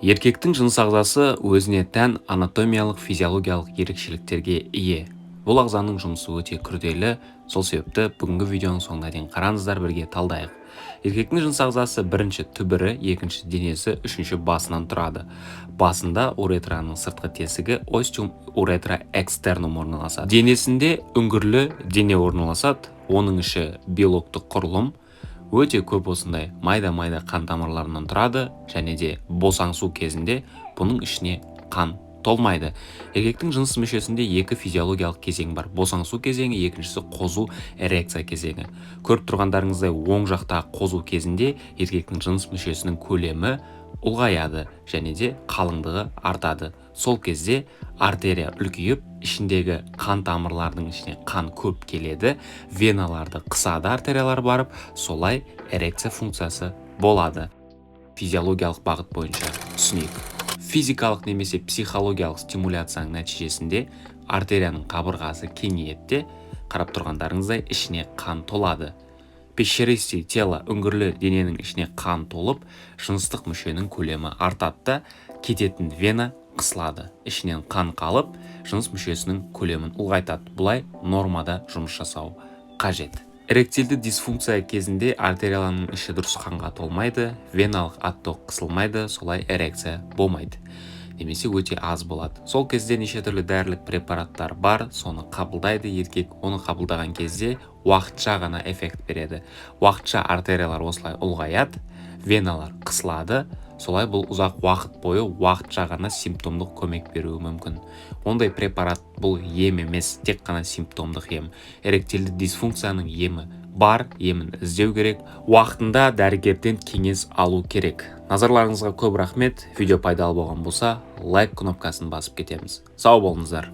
Еркектің жыныс ағзасы өзіне тән анатомиялық физиологиялық ерекшеліктерге ие. Бұл ағзаның жұмысы өте күрделі, сол себепті бүгінгі видеоның соңына дейін қараңыздар, бірге талдайық. Еркектің жыныс ағзасы бірінші түбірі, екінші денесі, үшінші басынан тұрады. Басында уретраның сыртқы тесігі остеум уретра экстернум орналасады. Денесінде үңгірлі дене орналасады, оның іші белоктық құрылым өте көп осындай майда-майда қан тамырларынан тұрады, және де босаңсу кезінде бұның ішіне қан толмайды. Еркектің жыныс мүшесінде екі физиологиялық кезең бар. Босаңсу кезеңі, екіншісі қозу эрекция кезеңі. Көріп тұрғандарыңыздай оң жақтағы қозу кезінде еркектің жыныс мүшесінің көлемі ұлғаяды және де қалыңдығы артады. Сол кезде артерия үлкейіп, ішіндегі қан тамырлардың ішіне қан көп келеді, веналарды қысады артериялар барып, солай эрекция функциясы болады. Физиологиялық бағыт бойынша түсінейік. Физикалық немесе психологиялық стимуляцияның нәтижесінде артерияның қабырғасы кеңейеді, қарап тұрғандарыңыздай ішіне қан толады. Пещеристый тело үңгірлі дененің ішіне қан толып, жыныстық мүшенің көлемі артады, кететін вена қысылады. Ішінен қан қалып, жыныс мүшесінің көлемін ұлғайтады. Бұлай нормада жұмыс жасау қажет. Эректильді дисфункция кезінде артерияланың іші дұрыс қанға толмайды, веналық отток қысылмайды, солай эрекция болмайды. Немесе өте аз болады. Сол кезде неше түрлі дәрілік препараттар бар, соны қабылдайды еркек. Оны қабылдаған кезде уақытша ғана эффект береді. Уақытша артериялар осылай ұлғаяды, веналар қысылады, солай бұл ұзақ уақыт бойы уақытша ғана симптомдық көмек беруі мүмкін. Ондай препарат бұл ем емес, тек қана симптомдық ем. Эректильді дисфункцияның емі бар, емін іздеу керек, уақытында дәрігерден кеңес алу керек. Назарларыңызға көп рахмет. Видео пайдалы болған болса, лайк кнопкасын басып кетеміз. Сау болыңыздар.